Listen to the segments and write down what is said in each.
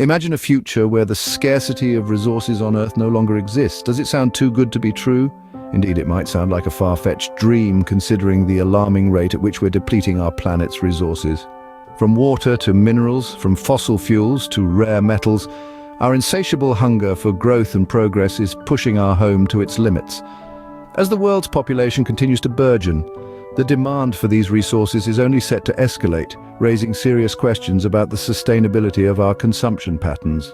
Imagine a future where the scarcity of resources on Earth no longer exists. Does it sound too good to be true? Indeed, it might sound like a far-fetched dream considering the alarming rate at which we're depleting our planet's resources. From water to minerals, from fossil fuels to rare metals, our insatiable hunger for growth and progress is pushing our home to its limits. As the world's population continues to burgeon, the demand for these resources is only set to escalate, raising serious questions about the sustainability of our consumption patterns.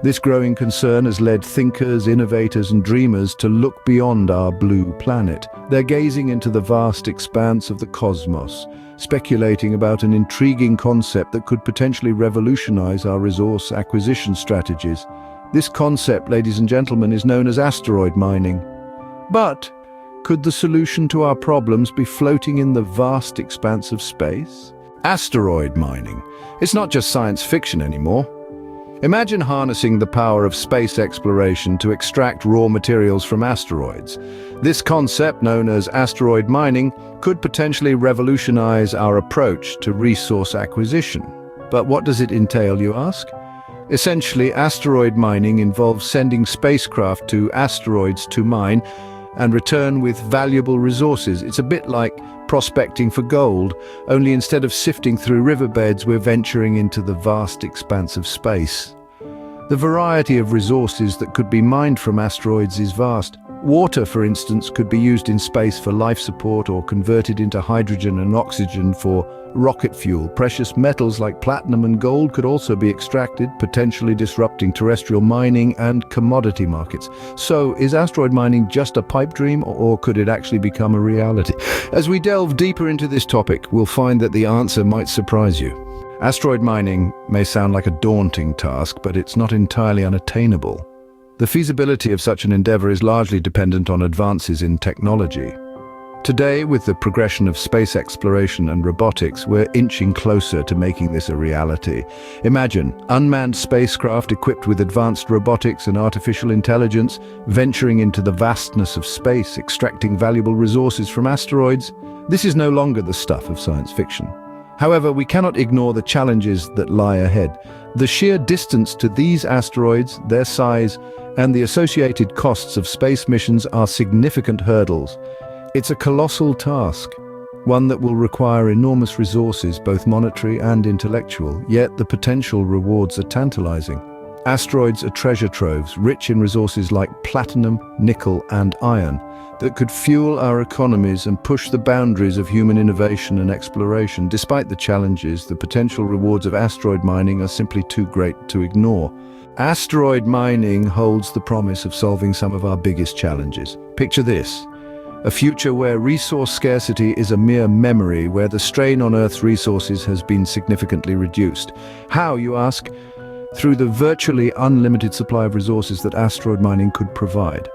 This growing concern has led thinkers, innovators and dreamers to look beyond our blue planet. They're gazing into the vast expanse of the cosmos, speculating about an intriguing concept that could potentially revolutionize our resource acquisition strategies. This concept, ladies and gentlemen, is known as asteroid mining. But could the solution to our problems be floating in the vast expanse of space? Asteroid mining. It's not just science fiction anymore. Imagine harnessing the power of space exploration to extract raw materials from asteroids. This concept, known as asteroid mining, could potentially revolutionize our approach to resource acquisition. But what does it entail, you ask? Essentially, asteroid mining involves sending spacecraft to asteroids to mine and return with valuable resources. It's a bit like prospecting for gold, only instead of sifting through riverbeds, we're venturing into the vast expanse of space. The variety of resources that could be mined from asteroids is vast. Water, for instance, could be used in space for life support or converted into hydrogen and oxygen for rocket fuel. Precious metals like platinum and gold could also be extracted, potentially disrupting terrestrial mining and commodity markets. So, is asteroid mining just a pipe dream, or could it actually become a reality? As we delve deeper into this topic, we'll find that the answer might surprise you. Asteroid mining may sound like a daunting task, but it's not entirely unattainable. The feasibility of such an endeavor is largely dependent on advances in technology. Today, with the progression of space exploration and robotics, we're inching closer to making this a reality. Imagine unmanned spacecraft equipped with advanced robotics and artificial intelligence, venturing into the vastness of space, extracting valuable resources from asteroids. This is no longer the stuff of science fiction. However, we cannot ignore the challenges that lie ahead. The sheer distance to these asteroids, their size, and the associated costs of space missions are significant hurdles. It's a colossal task, one that will require enormous resources, both monetary and intellectual, yet the potential rewards are tantalizing. Asteroids are treasure troves, rich in resources like platinum, nickel, and iron, that could fuel our economies and push the boundaries of human innovation and exploration. Despite the challenges, the potential rewards of asteroid mining are simply too great to ignore. Asteroid mining holds the promise of solving some of our biggest challenges. Picture this: a future where resource scarcity is a mere memory, where the strain on Earth's resources has been significantly reduced. How, you ask? Through the virtually unlimited supply of resources that asteroid mining could provide.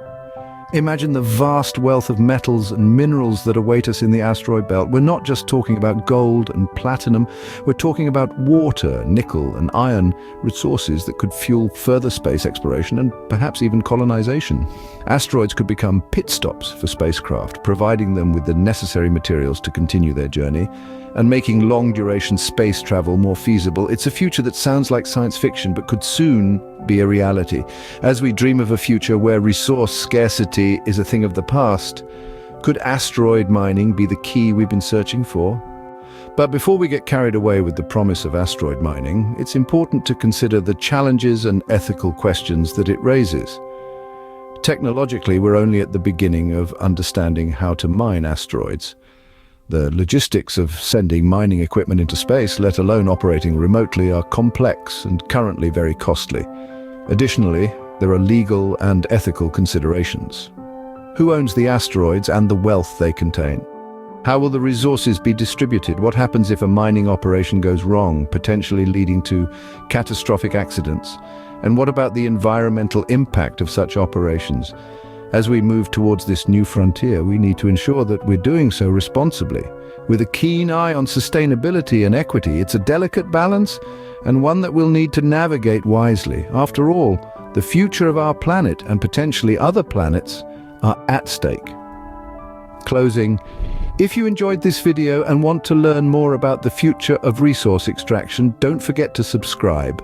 Imagine the vast wealth of metals and minerals that await us in the asteroid belt. We're not just talking about gold and platinum, we're talking about water, nickel and iron resources that could fuel further space exploration and perhaps even colonization. Asteroids could become pit stops for spacecraft, providing them with the necessary materials to continue their journey and making long-duration space travel more feasible. It's a future that sounds like science fiction but could soon be a reality. As we dream of a future where resource scarcity is a thing of the past, could asteroid mining be the key we've been searching for? But before we get carried away with the promise of asteroid mining, it's important to consider the challenges and ethical questions that it raises. Technologically, we're only at the beginning of understanding how to mine asteroids. The logistics of sending mining equipment into space, let alone operating remotely, are complex and currently very costly. Additionally, there are legal and ethical considerations. Who owns the asteroids and the wealth they contain? How will the resources be distributed? What happens if a mining operation goes wrong, potentially leading to catastrophic accidents? And what about the environmental impact of such operations? As we move towards this new frontier, we need to ensure that we're doing so responsibly, with a keen eye on sustainability and equity. It's a delicate balance, and one that we'll need to navigate wisely. After all, the future of our planet and potentially other planets are at stake. Closing. If you enjoyed this video and want to learn more about the future of resource extraction, don't forget to subscribe.